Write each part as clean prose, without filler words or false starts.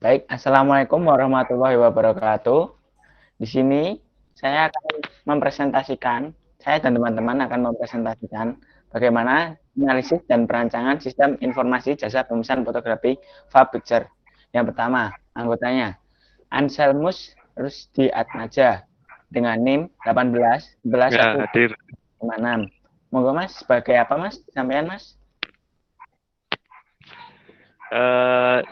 Baik, Assalamualaikum warahmatullahi wabarakatuh. Di sini saya akan mempresentasikan, saya dan teman-teman akan mempresentasikan bagaimana analisis dan perancangan sistem informasi jasa pemesan fotografi Fabpicture. Yang pertama, anggotanya Anselmus Rusdi Atmaja dengan NIM 18 11 Ya, 1 hadir. 56. Monggo Mas, sebagai apa Mas? Sampaian Mas. Eh,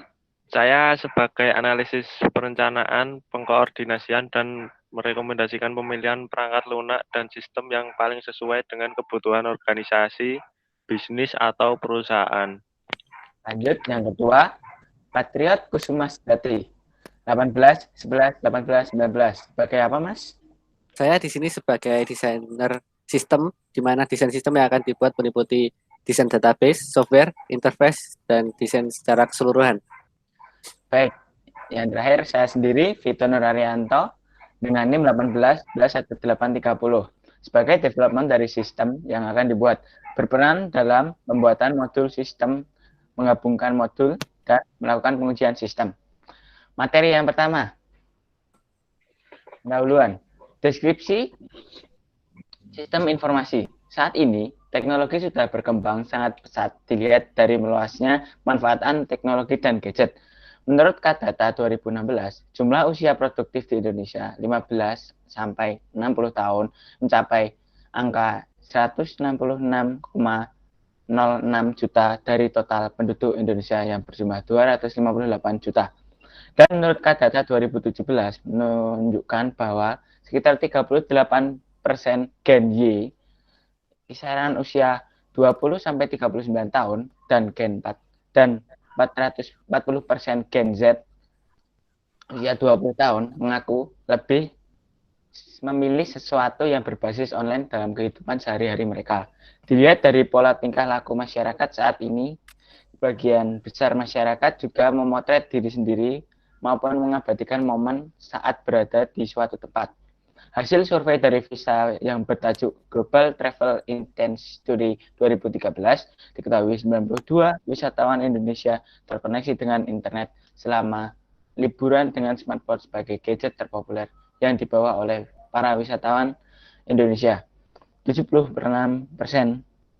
saya sebagai analisis perencanaan, pengkoordinasian, dan merekomendasikan pemilihan perangkat lunak dan sistem yang paling sesuai dengan kebutuhan organisasi, bisnis, atau perusahaan. Lanjut, yang kedua, Patriot Kusuma Sejati 18 11 18 19. Sebagai apa Mas? Saya di sini sebagai desainer sistem, di mana desain sistem yang akan dibuat meliputi desain database, software, interface, dan desain secara keseluruhan. Baik, yang terakhir saya sendiri, Vito Nurarianto, dengan NIM 18 11 1830 sebagai development dari sistem yang akan dibuat, berperan dalam pembuatan modul sistem, menggabungkan modul, dan melakukan pengujian sistem. Materi yang pertama, pendahuluan, deskripsi sistem informasi. Saat ini, teknologi sudah berkembang sangat pesat dilihat dari meluasnya manfaatan teknologi dan gadget. Menurut Data 2016, jumlah usia produktif di Indonesia 15 sampai 60 tahun mencapai angka 166,06 juta dari total penduduk Indonesia yang berjumlah 258 juta. Dan menurut Data 2017 menunjukkan bahwa sekitar 38% Gen Y kisaran usia 20 sampai 39 tahun dan Gen 4 dan 440% Gen Z usia 20 tahun mengaku lebih memilih sesuatu yang berbasis online dalam kehidupan sehari-hari mereka. Dilihat dari pola tingkah laku masyarakat saat ini, sebagian besar masyarakat juga memotret diri sendiri maupun mengabadikan momen saat berada di suatu tempat. Hasil survei dari Visa yang bertajuk Global Travel Intent Study 2013 diketahui 92 wisatawan Indonesia terkoneksi dengan internet selama liburan dengan smartphone sebagai gadget terpopuler yang dibawa oleh para wisatawan Indonesia. 76%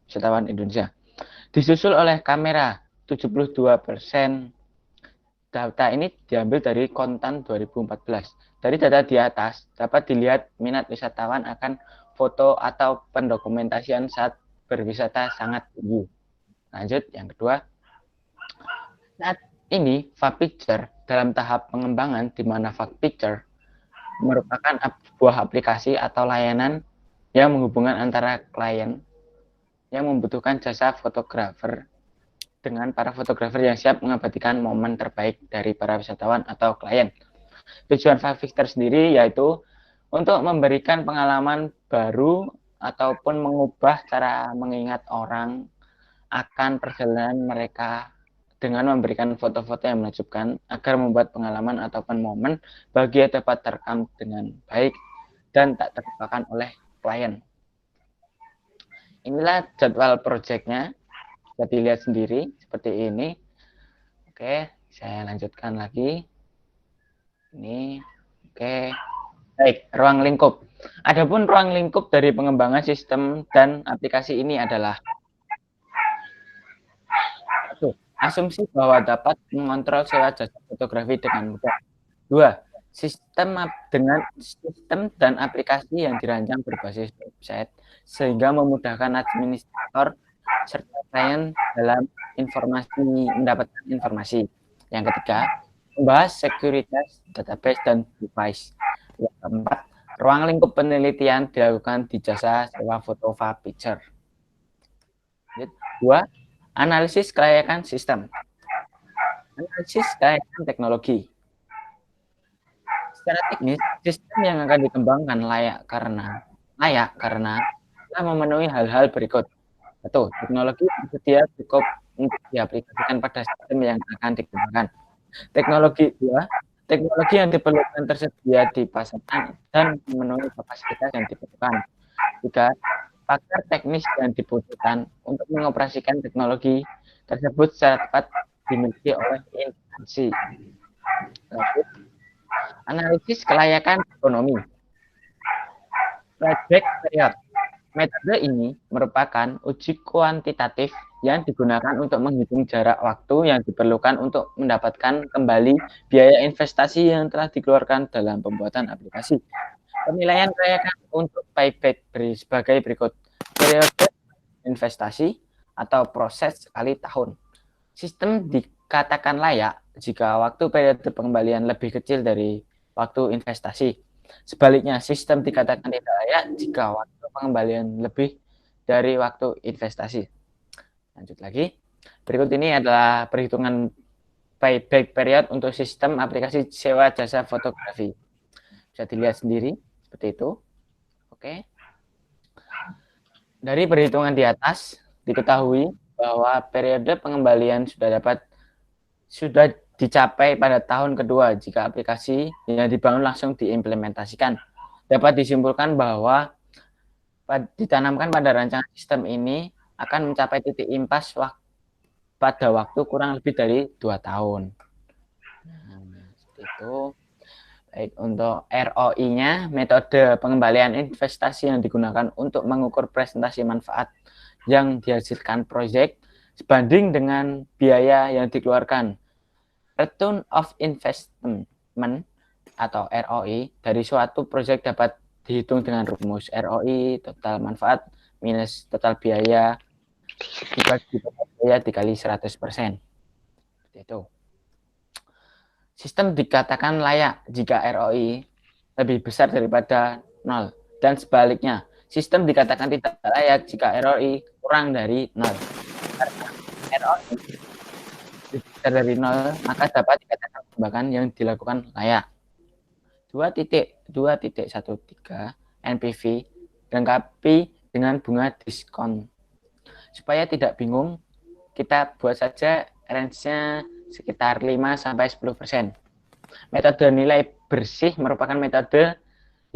wisatawan Indonesia. Disusul oleh kamera 72%. Data ini diambil dari kontan 2014. Dari data di atas, dapat dilihat minat wisatawan akan foto atau pendokumentasian saat berwisata sangat tinggi. Lanjut, yang kedua. Saat ini, Fabpicture dalam tahap pengembangan di mana Fabpicture merupakan sebuah aplikasi atau layanan yang menghubungkan antara klien yang membutuhkan jasa fotografer dengan para fotografer yang siap mengabadikan momen terbaik dari para wisatawan atau klien. Tujuan Fabpicture sendiri yaitu untuk memberikan pengalaman baru ataupun mengubah cara mengingat orang akan perjalanan mereka dengan memberikan foto-foto yang menakjubkan agar membuat pengalaman ataupun momen bahagia dapat terekam dengan baik dan tak terlupakan oleh klien. Inilah jadwal proyeknya. Bisa dilihat sendiri seperti ini. Oke, saya lanjutkan lagi. Ini, oke. Baik, ruang lingkup. Adapun ruang lingkup dari pengembangan sistem dan aplikasi ini adalah satu, asumsi bahwa dapat mengontrol sewa jasa fotografi dengan mudah. Dua, sistem dan aplikasi yang dirancang berbasis website sehingga memudahkan administrator serta klien dalam mendapatkan informasi. Yang ketiga, membahas sekuritas database dan device. Yang keempat, ruang lingkup penelitian dilakukan di jasa sewa foto Fabpicture. Dua, analisis kelayakan sistem. Analisis kelayakan teknologi. Secara teknis, sistem yang akan dikembangkan layak karena telah memenuhi hal-hal berikut. Satu, teknologi tersedia cukup untuk diaplikasikan pada sistem yang akan dikembangkan. Teknologi yang diperlukan tersedia di pasaran dan memenuhi kapasitas yang dibutuhkan. Tiga, pakar teknis yang dibutuhkan untuk mengoperasikan teknologi tersebut secara tepat dimiliki oleh instansi. Lanjut, analisis kelayakan ekonomi. Payback period. Metode ini merupakan uji kuantitatif yang digunakan untuk menghitung jarak waktu yang diperlukan untuk mendapatkan kembali biaya investasi yang telah dikeluarkan dalam pembuatan aplikasi. Penilaian kelayakan untuk payback sebagai berikut. Periode investasi atau proses sekali tahun. Sistem dikatakan layak jika waktu periode pengembalian lebih kecil dari waktu investasi. Sebaliknya, sistem dikatakan tidak layak jika waktu pengembalian lebih dari waktu investasi. Lanjut lagi. Berikut ini adalah perhitungan payback period untuk sistem aplikasi sewa jasa fotografi. Bisa dilihat sendiri seperti itu. Oke. Dari perhitungan di atas diketahui bahwa periode pengembalian sudah dicapai pada tahun kedua jika aplikasi yang dibangun langsung diimplementasikan. Dapat disimpulkan bahwa ditanamkan pada rancangan sistem ini akan mencapai titik impas pada waktu kurang lebih dari 2 tahun. Seperti itu. Baik, untuk ROI-nya, metode pengembalian investasi yang digunakan untuk mengukur presentasi manfaat yang dihasilkan proyek sebanding dengan biaya yang dikeluarkan. Return of Investment atau ROI dari suatu proyek dapat dihitung dengan rumus ROI total manfaat minus total biaya dibagi biaya dikali 100%. Seperti itu. Sistem dikatakan layak jika ROI lebih besar daripada 0 dan sebaliknya. Sistem dikatakan tidak layak jika ROI kurang dari 0. Karena ROI besar dari 0, maka dapat dikatakan perombakan yang dilakukan layak. 2.2.13 NPV dilengkapi dengan bunga diskon. Supaya tidak bingung, kita buat saja range-nya sekitar 5-10%. Metode nilai bersih merupakan metode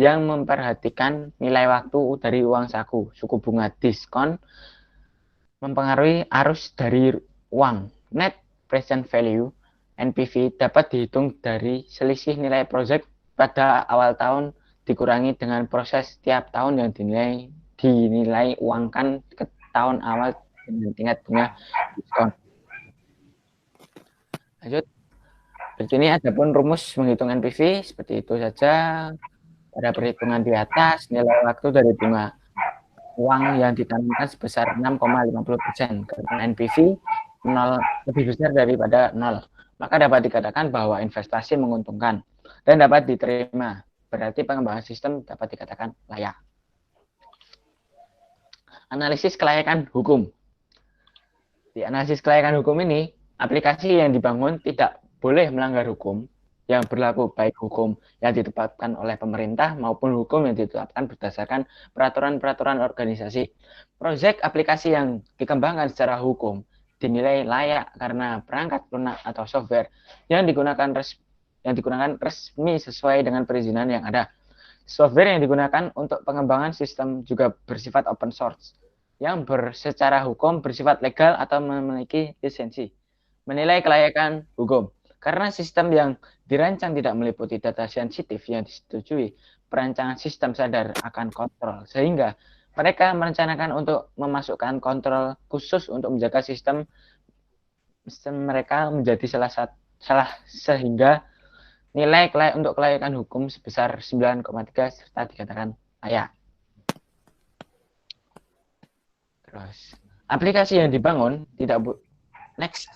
yang memperhatikan nilai waktu dari uang saku. Suku bunga diskon mempengaruhi arus dari uang. Net present value NPV dapat dihitung dari selisih nilai proyek pada awal tahun dikurangi dengan proses setiap tahun yang dinilai uangkan ke tahun awal dengan tingkat bunga diskon. Lanjut. Berikut ini ada pun rumus menghitung NPV seperti itu saja. Pada perhitungan di atas, nilai waktu dari bunga uang yang ditanamkan sebesar 6,50% karena NPV 0 lebih besar daripada 0. Maka dapat dikatakan bahwa investasi menguntungkan dan dapat diterima. Berarti pengembangan sistem dapat dikatakan layak. Analisis kelayakan hukum. Di analisis kelayakan hukum ini, aplikasi yang dibangun tidak boleh melanggar hukum yang berlaku, baik hukum yang ditetapkan oleh pemerintah maupun hukum yang ditetapkan berdasarkan peraturan-peraturan organisasi. Proyek aplikasi yang dikembangkan secara hukum dinilai layak karena perangkat lunak atau software yang digunakan resmi sesuai dengan perizinan yang ada. Software yang digunakan untuk pengembangan sistem juga bersifat open source yang secara hukum bersifat legal atau memiliki lisensi. Menilai kelayakan hukum. Karena sistem yang dirancang tidak meliputi data sensitif yang disetujui, perancangan sistem sadar akan kontrol, sehingga mereka merencanakan untuk memasukkan kontrol khusus untuk menjaga sistem mereka menjadi sehingga nilai untuk kelayakan hukum sebesar 9,3 serta dikatakan layak. Terus, aplikasi yang dibangun tidak next.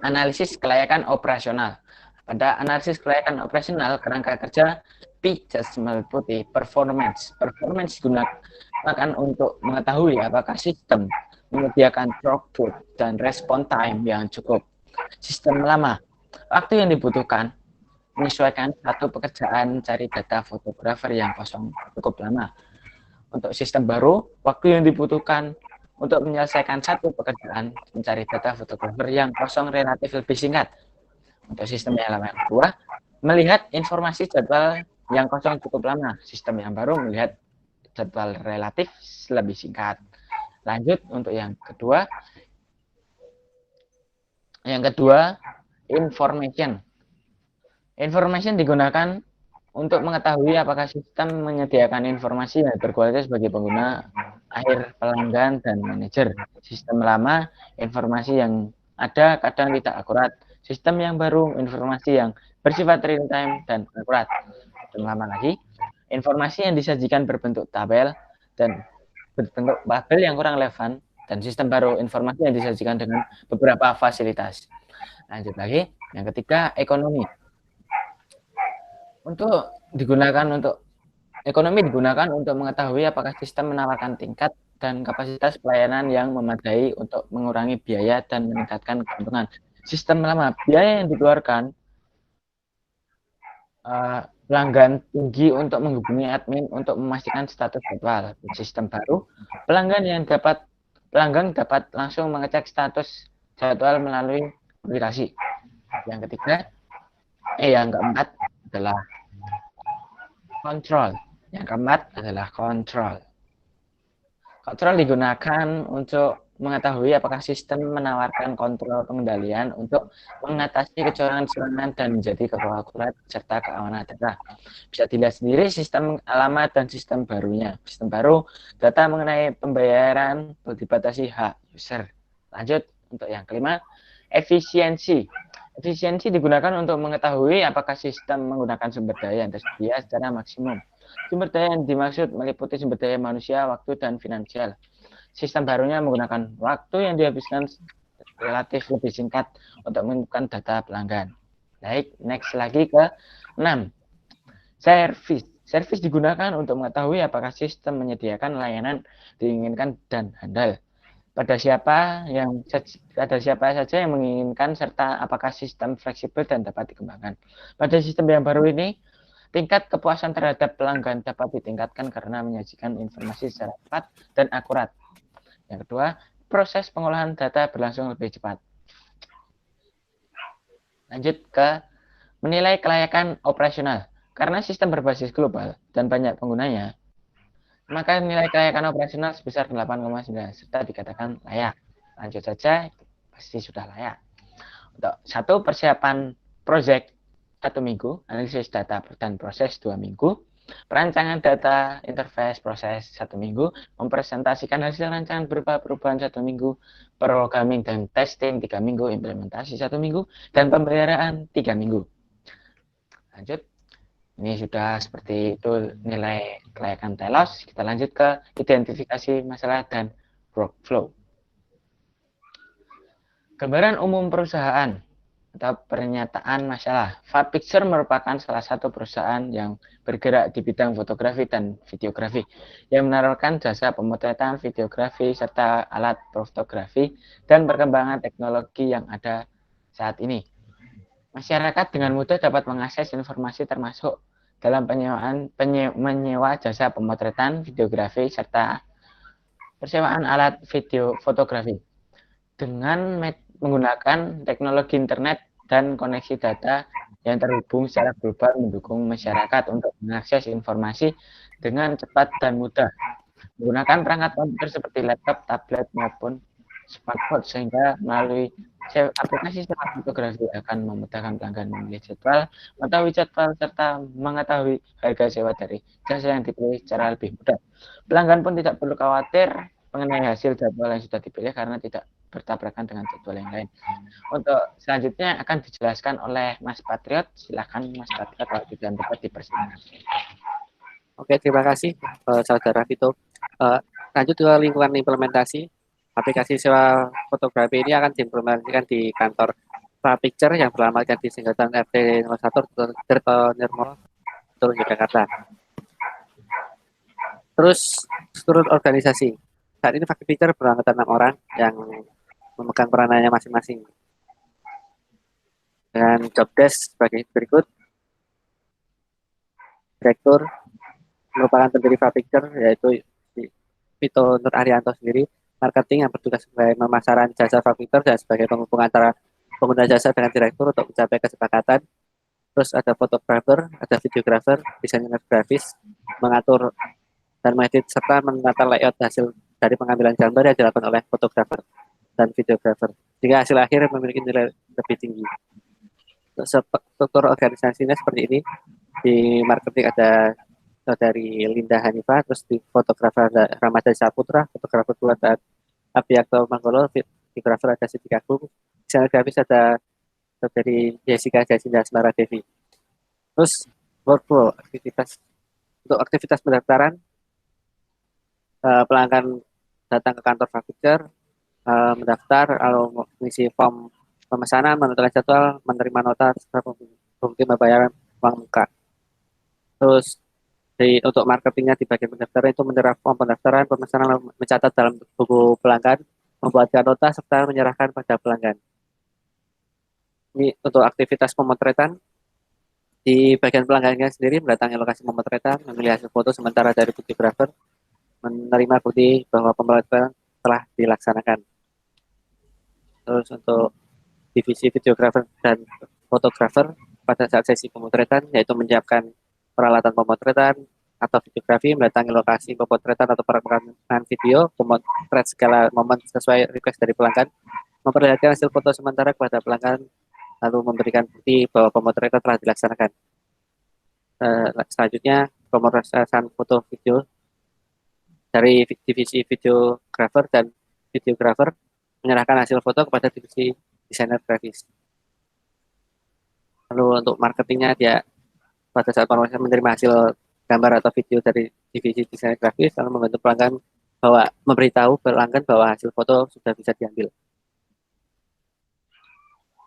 Analisis kelayakan operasional. Pada analisis kelayakan operasional, kerangka kerja PIJAS meliputi performance. Performance digunakan untuk mengetahui apakah sistem menyediakan throughput dan respon time yang cukup. Sistem lama, waktu yang dibutuhkan menyesuaikan satu pekerjaan cari data fotografer yang kosong cukup lama. Untuk sistem baru, waktu yang dibutuhkan untuk menyelesaikan satu pekerjaan mencari data fotografer yang kosong relatif lebih singkat. Untuk sistem yang lama yang kedua, melihat informasi jadwal yang kosong cukup lama. Sistem yang baru melihat jadwal relatif lebih singkat. Lanjut untuk yang kedua. Yang kedua, information. Information digunakan untuk mengetahui apakah sistem menyediakan informasi yang berkualitas bagi pengguna akhir, pelanggan, dan manajer. Sistem lama, informasi yang ada kadang tidak akurat. Sistem yang baru, informasi yang bersifat real time dan akurat. Sistem lama lagi, informasi yang disajikan berbentuk tabel dan berbentuk tabel yang kurang relevan. Dan sistem baru, informasi yang disajikan dengan beberapa fasilitas. Lanjut lagi, yang ketiga, ekonomi. Ekonomi digunakan untuk mengetahui apakah sistem menawarkan tingkat dan kapasitas pelayanan yang memadai untuk mengurangi biaya dan meningkatkan keuntungan. Sistem lama, biaya yang dikeluarkan pelanggan tinggi untuk menghubungi admin untuk memastikan status jadwal. Sistem baru, pelanggan dapat langsung mengecek status jadwal melalui aplikasi. Yang keempat adalah kontrol. Yang keempat adalah kontrol. Kontrol digunakan untuk mengetahui apakah sistem menawarkan kontrol pengendalian untuk mengatasi kecurangan-kecurangan dan menjadi akurat serta keamanan data. Bisa dilihat sendiri sistem alamat dan sistem barunya. Sistem baru, data mengenai pembayaran dibatasi hak user. Lanjut untuk yang kelima, efisiensi. Efisiensi digunakan untuk mengetahui apakah sistem menggunakan sumber daya yang tersedia secara maksimum. Sumber daya yang dimaksud meliputi sumber daya manusia, waktu, dan finansial. Sistem barunya menggunakan waktu yang dihabiskan relatif lebih singkat untuk mengumpulkan data pelanggan. Baik, next lagi ke 6. Service. Service digunakan untuk mengetahui apakah sistem menyediakan layanan diinginkan dan handal. Pada siapa saja yang menginginkan serta apakah sistem fleksibel dan dapat dikembangkan. Pada sistem yang baru ini, tingkat kepuasan terhadap pelanggan dapat ditingkatkan karena menyajikan informasi secara cepat dan akurat. Yang kedua, proses pengolahan data berlangsung lebih cepat. Lanjut ke menilai kelayakan operasional. Karena sistem berbasis global dan banyak penggunanya, maka nilai kelayakan operasional sebesar 8,9 serta dikatakan layak. Lanjut saja, pasti sudah layak. Untuk satu, persiapan proyek 1 minggu, analisis data dan proses 2 minggu, perancangan data interface proses 1 minggu, mempresentasikan hasil rancangan berupa perubahan 1 minggu, programming dan testing 3 minggu, implementasi 1 minggu, dan pemeliharaan 3 minggu. Lanjut. Ini sudah seperti itu nilai kelayakan telos. Kita lanjut ke identifikasi masalah dan workflow. Gambaran umum perusahaan atau pernyataan masalah. Fabpicture merupakan salah satu perusahaan yang bergerak di bidang fotografi dan videografi yang menawarkan jasa pemotretan, videografi, serta alat fotografi dan perkembangan teknologi yang ada saat ini. Masyarakat dengan mudah dapat mengakses informasi termasuk dalam menyewa jasa pemotretan, videografi, serta persewaan alat video fotografi. Dengan menggunakan teknologi internet dan koneksi data yang terhubung secara global mendukung masyarakat untuk mengakses informasi dengan cepat dan mudah. Menggunakan perangkat komputer seperti laptop, tablet, maupun smartphone sehingga melalui aplikasi sewa fotografi akan memudahkan pelanggan memilih jadwal, mengetahui jadwal, serta mengetahui harga sewa dari jasa yang dipilih secara lebih mudah. Pelanggan pun tidak perlu khawatir mengenai hasil jadwal yang sudah dipilih karena tidak bertabrakan dengan jadwal yang lain. Untuk selanjutnya akan dijelaskan oleh Mas Patriot. Silakan Mas Patriot kalau tidak dapat dipersilakan. Oke, terima kasih Saudara Vito. Lanjut ke lingkungan implementasi. Aplikasi sewa fotografi ini akan diimplementasikan di kantor Fabpicture yang beralamatkan di Singleton RT 01 Tirto Nirmolo, Yogyakarta. Terus struktur organisasi. Saat ini Fabpicture beranggotakan 6 orang yang memegang peranannya masing-masing. Dengan job desk sebagai berikut. Direktur merupakan pendiri Fabpicture, yaitu Vito Nur Arianto sendiri. Marketing yang bertugas sebagai pemasaran jasa Fabpicture dan sebagai penghubung antara pengguna jasa dengan direktur untuk mencapai kesepakatan. Terus ada fotografer, ada videografer, desainer grafis, mengatur dan mengedit serta menata layout hasil dari pengambilan gambar yang dilakukan oleh fotografer dan videografer. Sehingga hasil akhir memiliki nilai lebih tinggi. Struktur organisasinya seperti ini. Di marketing ada dari Linda Hanifah, terus di fotografer ada Ramadhan Saputra, fotografer dua ada Abiakto Manggolo, videografer ada Siti Agung, desainer grafis ada dari Jessica Jacinda Asmara Devi. Terus workflow untuk aktivitas pendaftaran, pelanggan datang ke kantor Fakultas, mendaftar, lalu mengisi form pemesanan, menentukan jadwal, menerima nota, bukti pembayaran uang muka. Terus untuk marketingnya di bagian pendaftaran itu menyerap form pendaftaran, pemesanan, lalu mencatat dalam buku pelanggan, membuatkan nota serta menyerahkan pada pelanggan. Ini untuk aktivitas pemotretan. Di bagian pelanggannya sendiri mendatangi lokasi pemotretan, memilih hasil foto sementara dari fotografer, menerima bukti bahwa pemotretan telah dilaksanakan. Terus untuk divisi videografer dan fotografer pada saat sesi pemotretan, yaitu menyiapkan peralatan pemotretan atau videografi, mendatangi lokasi pemotretan atau perekaman video, memotret segala momen sesuai request dari pelanggan, memperlihatkan hasil foto sementara kepada pelanggan, lalu memberikan bukti bahwa pemotretan telah dilaksanakan. Selanjutnya, pemrosesan foto video dari divisi videografer dan videografer menyerahkan hasil foto kepada divisi desainer grafis. Lalu untuk marketingnya, dia pada saat pemrosesan menerima hasil gambar atau video dari divisi desainer grafis, lalu membantu pelanggan memberitahu pelanggan bahwa hasil foto sudah bisa diambil.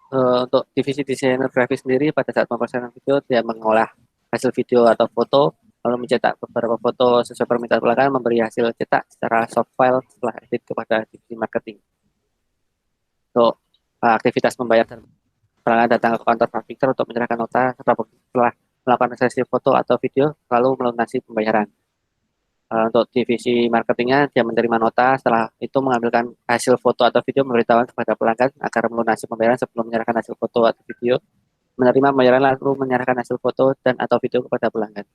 Untuk divisi desainer grafis sendiri, pada saat pemrosesan video, dia mengolah hasil video atau foto, lalu mencetak beberapa foto sesuai permintaan pelanggan, memberi hasil cetak secara soft file setelah edit kepada divisi marketing. Untuk aktivitas pembayaran, pelanggan datang ke kantor Victor untuk menyerahkan nota setelah melakukan sesi foto atau video, lalu melunasi pembayaran. Untuk divisi marketingnya, dia menerima nota, setelah itu mengambilkan hasil foto atau video, memberitahukan kepada pelanggan agar melunasi pembayaran sebelum menyerahkan hasil foto atau video, menerima pembayaran lalu menyerahkan hasil foto dan atau video kepada pelanggan.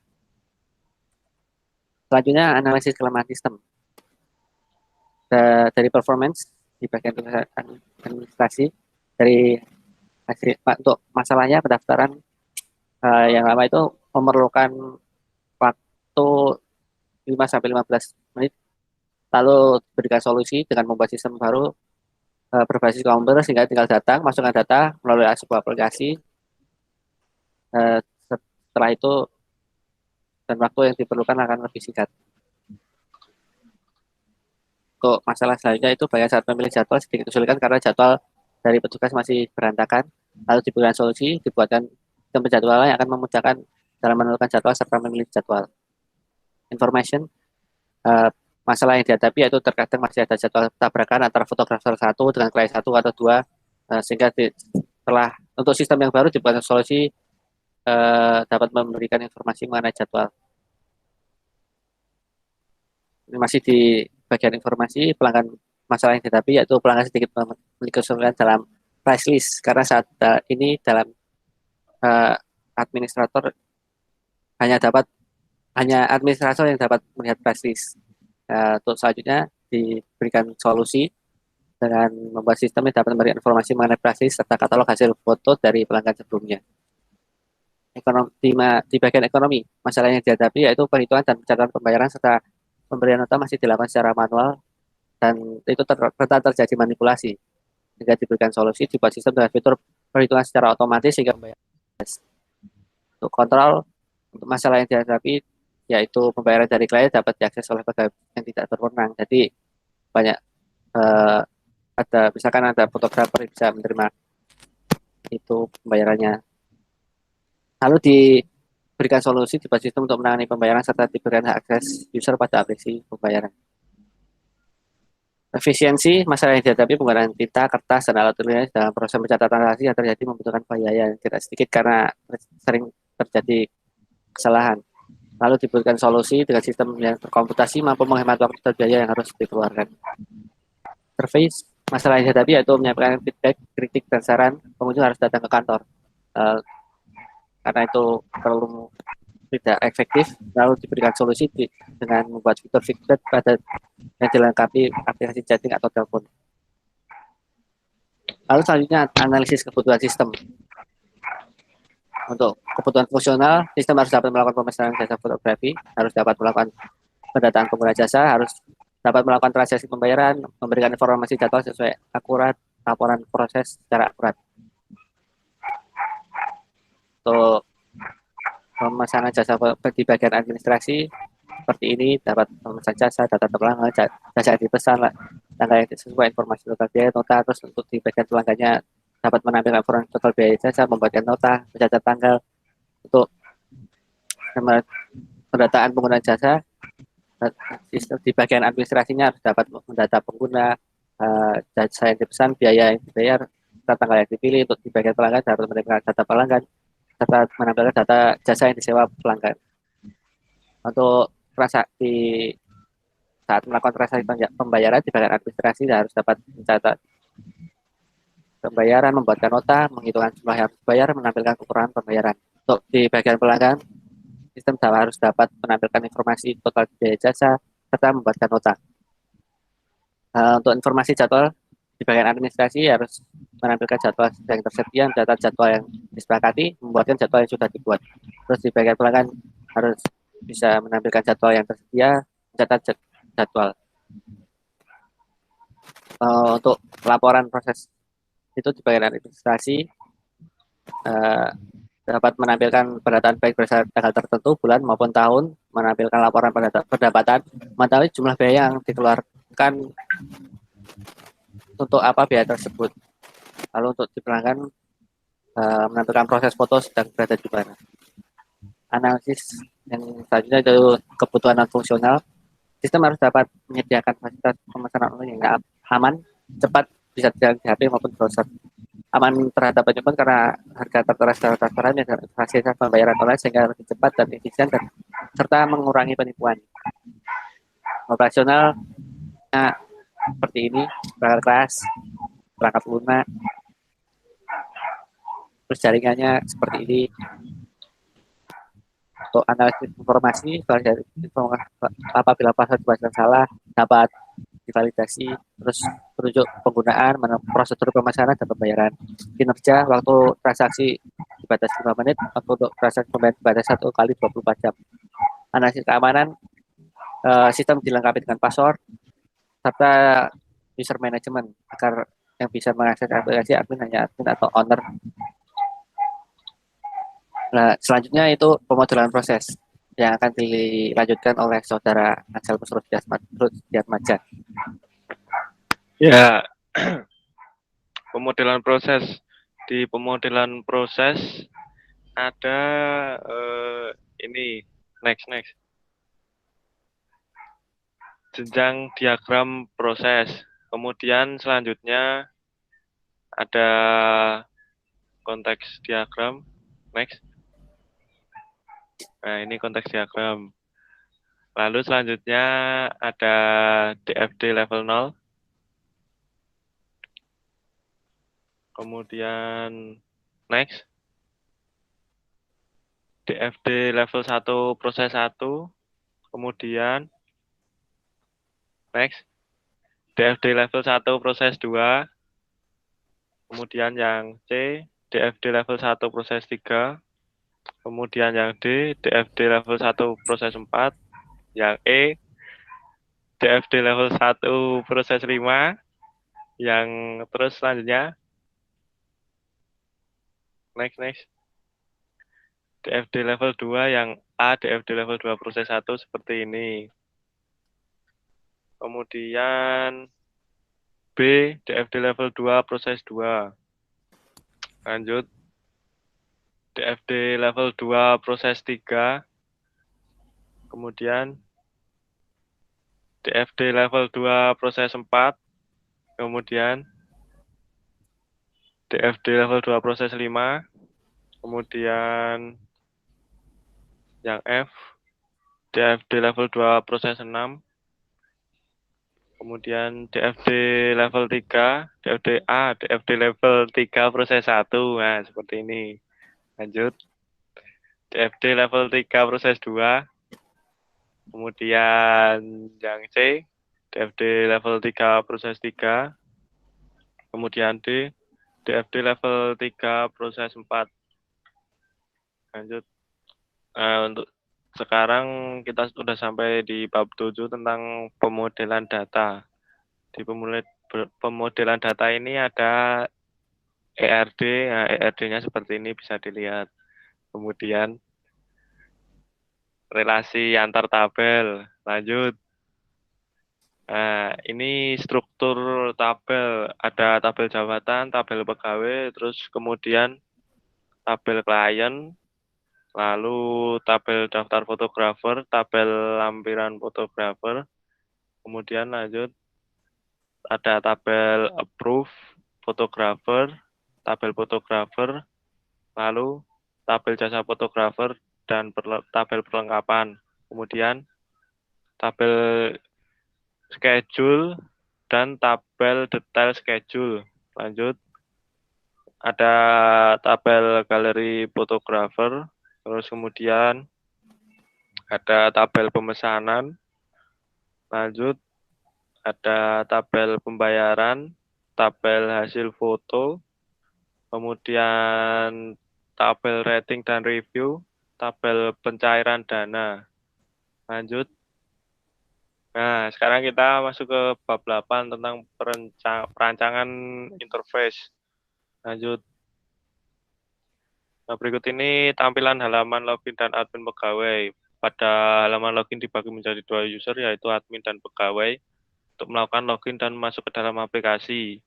Selanjutnya, analisis kelemahan sistem. Dari performance di bagian administrasi, dari hasil, untuk masalahnya pendaftaran yang lama itu memerlukan waktu 5-15 menit, lalu berikan solusi dengan membuat sistem baru berbasis komputer sehingga tinggal datang, masukkan data melalui sebuah aplikasi. Setelah itu dan waktu yang diperlukan akan lebih singkat. Untuk masalah selanjutnya itu bagian saat memilih jadwal sedikit kesulitan karena jadwal dari petugas masih berantakan, lalu diberikan solusi, dibuatkan sistem penjadwalan yang akan memudahkan dalam menentukan jadwal serta memilih jadwal. Information, masalah yang dihadapi yaitu terkadang masih ada jadwal tabrakan antara fotografer satu dengan klien satu atau dua, sehingga setelah untuk sistem yang baru dibuat solusi dapat memberikan informasi mengenai jadwal. Ini masih di bagian informasi, pelanggan masalah yang dihadapi yaitu pelanggan sedikit memiliki kesulitan dalam price list karena saat ini dalam administrator hanya administrator yang dapat melihat price list. Untuk selanjutnya diberikan solusi dengan membuat sistem yang dapat memberikan informasi mengenai price list serta katalog hasil foto dari pelanggan sebelumnya. Di bagian ekonomi, masalah yang dihadapi yaitu perhitungan dan pencatatan pembayaran serta pemberian nota masih dilakukan secara manual dan itu rentan terjadi manipulasi. Sehingga diberikan solusi, dibuat sistem dengan fitur perhitungan secara otomatis sehingga pembayaran. Untuk kontrol, untuk masalah yang dihadapi yaitu pembayaran dari klien dapat diakses oleh pegawai yang tidak berwenang. Jadi banyak misalkan ada fotografer yang bisa menerima itu pembayarannya. Lalu diberikan solusi dibuat sistem untuk menangani pembayaran serta diberikan akses user pada aplikasi pembayaran. Efisiensi, masalah yang dihadapi penggunaan tinta, kertas, dan alat tulis dalam proses pencatatan transaksi yang terjadi membutuhkan biaya yang tidak sedikit karena sering terjadi kesalahan. Lalu diberikan solusi dengan sistem yang terkomputasi mampu menghemat waktu dan biaya yang harus dikeluarkan. Survei, masalah yang dihadapi yaitu menyampaikan feedback, kritik, dan saran, pengunjung harus datang ke kantor. Karena itu terlalu tidak efektif, lalu diberikan solusi dengan membuat fitur feedback pada yang dilengkapi aplikasi chatting atau telepon. Lalu selanjutnya analisis kebutuhan sistem. Untuk kebutuhan fungsional, sistem harus dapat melakukan pemesanan jasa fotografi, harus dapat melakukan pendataan pengguna jasa, harus dapat melakukan transaksi pembayaran, memberikan informasi jadwal sesuai akurat, laporan proses secara akurat. Untuk pemesanan jasa di bagian administrasi, seperti ini, dapat memesan jasa, data pelanggan, jasa yang dipesan, tanggal yang sesuai informasi total biaya, nota, terus untuk di bagian pelanggannya dapat menampilkan laporan total biaya jasa, membuatkan nota, mencatat tanggal, untuk pendataan pengguna jasa. Sistem di bagian administrasinya harus dapat mendata pengguna, jasa yang dipesan, biaya yang dibayar, tanggal yang dipilih. Untuk di bagian pelanggan dapat menampilkan data pelanggan, serta menampilkan data jasa yang disewa pelanggan. Untuk transaksi saat melakukan transaksi pembayaran di bagian administrasi harus dapat mencatat pembayaran, membuatkan nota, menghitungkan jumlah yang harus dibayar, menampilkan kekurangan pembayaran. Untuk di bagian pelanggan, sistem harus dapat menampilkan informasi total biaya jasa serta membuatkan nota. Untuk informasi jadwal di bagian administrasi harus menampilkan jadwal yang tersedia, data jadwal yang disepakati, membuatkan jadwal yang sudah dibuat. Terus di bagian pelanggan harus bisa menampilkan jadwal yang tersedia, mencatat jadwal. Untuk laporan proses itu di bagian administrasi dapat menampilkan pendataan baik berdasarkan tanggal tertentu, bulan maupun tahun, menampilkan laporan pendapatan, mengetahui jumlah biaya yang dikeluarkan untuk apa biaya tersebut. Lalu untuk di pelanggan menampilkan proses foto sedang berada di mana. Analisis yang selanjutnya itu kebutuhan non fungsional. Sistem harus dapat menyediakan fasilitas pemesanan online yang aman, cepat, bisa dijalankan di HP maupun browser. Aman terhadap penyimpan karena harga tertera secara transparan dan fasilitas pembayaran online sehingga lebih cepat dan efisien dan serta mengurangi penipuan. Operasional seperti ini, perangkat keras, perangkat lunak, terus jaringannya seperti ini. Untuk analisis informasi, apabila password dibuat salah, dapat divalidasi, terus petunjuk penggunaan, prosedur pemesanan dan pembayaran. Kinerja, waktu transaksi dibatasi 5 menit, waktu untuk transaksi pembayaran dibatasi 1 kali 24 jam. Analisis keamanan, sistem dilengkapi dengan password, serta user management, agar yang bisa mengakses aplikasi admin hanya admin atau owner. Nah, selanjutnya itu pemodelan proses yang akan dilanjutkan oleh saudara Anselmus Rudiatmadja. Ya, pemodelan proses. Di pemodelan proses ada ini next. Jenjang diagram proses. Kemudian selanjutnya ada konteks diagram. Next. Nah, ini konteks diagram. Lalu selanjutnya ada DFD level 0. Kemudian next. DFD level 1 proses 1. Kemudian next. DFD level 1 proses 2. Kemudian yang C, DFD level 1 proses 3. Kemudian yang D, DFD level 1 proses 4. Yang E, DFD level 1 proses 5. Yang terus selanjutnya next. DFD level 2 yang A, DFD level 2 proses 1 seperti ini. Kemudian B, DFD level 2 proses 2. Lanjut. DFD level 2 proses 3. Kemudian DFD level 2 proses 4. Kemudian DFD level 2 proses 5. Kemudian yang F, DFD level 2 proses 6. Kemudian DFD level 3, DFD level 3 proses 1. Nah, seperti ini. Lanjut. DFD level 3 proses 2. Kemudian yang C, DFD level 3 proses 3. Kemudian D, DFD level 3 proses 4. Lanjut. Untuk sekarang kita sudah sampai di bab 7 tentang pemodelan data. Di pemodelan data ini ada ERD, nah ERD-nya seperti ini bisa dilihat. Kemudian relasi antar tabel. Lanjut. Nah, ini struktur tabel. Ada tabel jabatan, tabel pegawai, terus kemudian tabel klien, lalu tabel daftar fotografer, tabel lampiran fotografer, kemudian lanjut ada tabel approve fotografer, tabel fotografer, lalu tabel jasa fotografer dan tabel perlengkapan. Kemudian tabel schedule dan tabel detail schedule. Lanjut, ada tabel galeri fotografer, terus kemudian ada tabel pemesanan. Lanjut, ada tabel pembayaran, tabel hasil foto, kemudian tabel rating dan review, tabel pencairan dana. Lanjut. Nah, sekarang kita masuk ke bab 8 tentang perancangan interface. Lanjut. Nah, berikut ini tampilan halaman login dan admin pegawai. Pada halaman login dibagi menjadi 2 user, yaitu admin dan pegawai, untuk melakukan login dan masuk ke dalam aplikasi.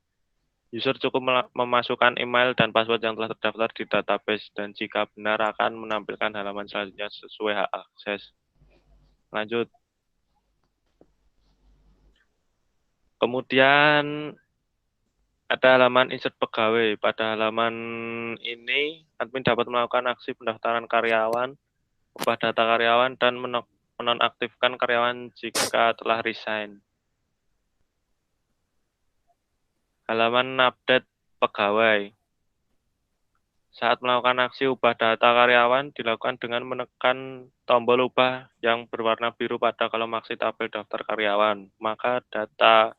User cukup memasukkan email dan password yang telah terdaftar di database, dan jika benar akan menampilkan halaman selanjutnya sesuai hak akses. Lanjut. Kemudian ada halaman insert pegawai. Pada halaman ini, admin dapat melakukan aksi pendaftaran karyawan, ubah data karyawan, dan menonaktifkan karyawan jika telah resign. Halaman update pegawai. Saat melakukan aksi ubah data karyawan, dilakukan dengan menekan tombol ubah yang berwarna biru pada kolom aksi tabel daftar karyawan. Maka data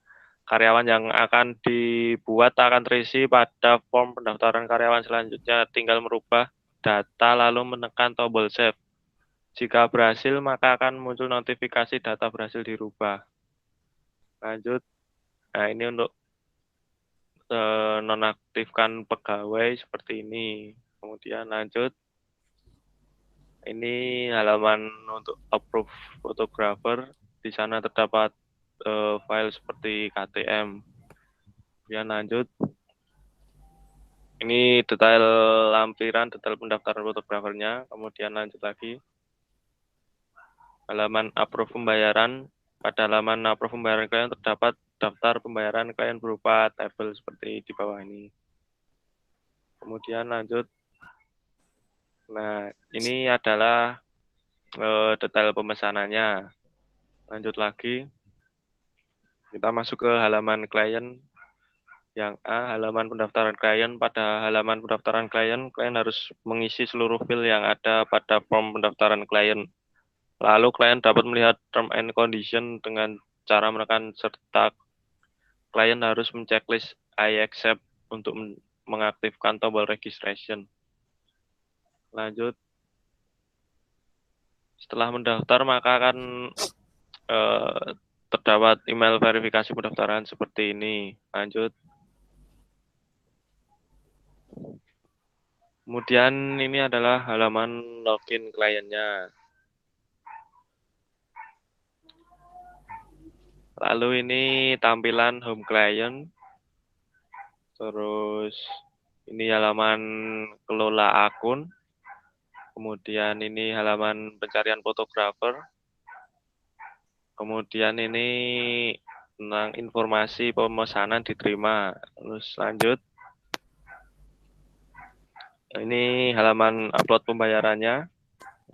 karyawan yang akan dibuat akan terisi pada form pendaftaran karyawan selanjutnya. Tinggal merubah data lalu menekan tombol save. Jika berhasil, maka akan muncul notifikasi data berhasil dirubah. Lanjut. Nah, ini untuk nonaktifkan pegawai seperti ini. Kemudian lanjut. Ini halaman untuk approve photographer. Di sana terdapat file seperti KTM. Kemudian lanjut. Ini detail lampiran, detail pendaftaran fotografernya. Kemudian lanjut lagi. Halaman approve pembayaran. Pada halaman approve pembayaran klien terdapat daftar pembayaran klien berupa tabel seperti di bawah ini. Kemudian lanjut. Nah, ini adalah detail pemesanannya. Lanjut lagi. Kita masuk ke halaman klien. Yang A, halaman pendaftaran klien. Pada halaman pendaftaran klien, klien harus mengisi seluruh field yang ada pada form pendaftaran klien. Lalu klien dapat melihat term and condition dengan cara menekan serta klien harus menceklis I accept untuk mengaktifkan tombol registration. Lanjut. Setelah mendaftar, maka akan terdapat email verifikasi pendaftaran seperti ini. Lanjut. Kemudian ini adalah halaman login kliennya. Lalu ini tampilan home client. Terus ini halaman kelola akun. Kemudian ini halaman pencarian fotografer. Kemudian ini tentang informasi pemesanan diterima. Terus lanjut. Ini halaman upload pembayarannya.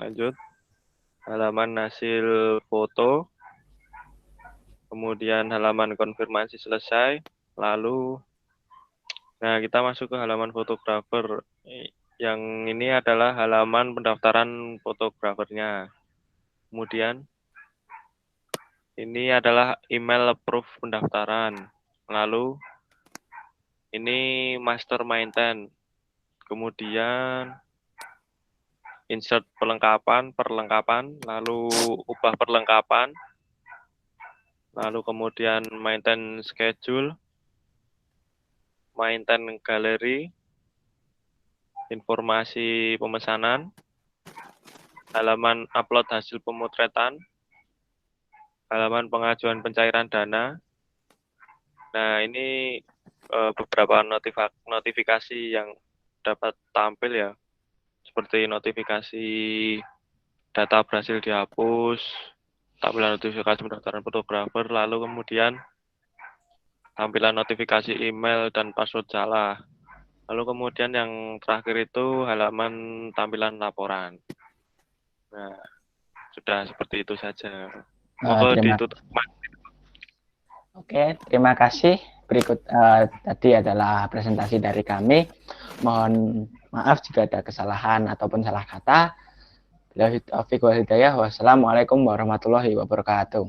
Lanjut. Halaman hasil foto. Kemudian halaman konfirmasi selesai. Lalu, nah kita masuk ke halaman fotografer. Yang ini adalah halaman pendaftaran fotografernya. Kemudian, ini adalah email approve pendaftaran. Lalu, ini master maintain. Kemudian, insert perlengkapan, lalu ubah perlengkapan, lalu kemudian maintain schedule, maintain galeri, informasi pemesanan, halaman upload hasil pemotretan, halaman pengajuan pencairan dana. Nah, ini beberapa notifikasi yang dapat tampil ya, seperti notifikasi data berhasil dihapus, tampilan notifikasi pendaftaran fotografer, lalu kemudian tampilan notifikasi email dan password salah. Lalu kemudian yang terakhir itu halaman tampilan laporan. Nah, sudah seperti itu saja. Monggo ditutup. Oke, terima kasih. Berikut tadi adalah presentasi dari kami. Mohon maaf jika ada kesalahan ataupun salah kata. Wassalamualaikum warahmatullahi wabarakatuh.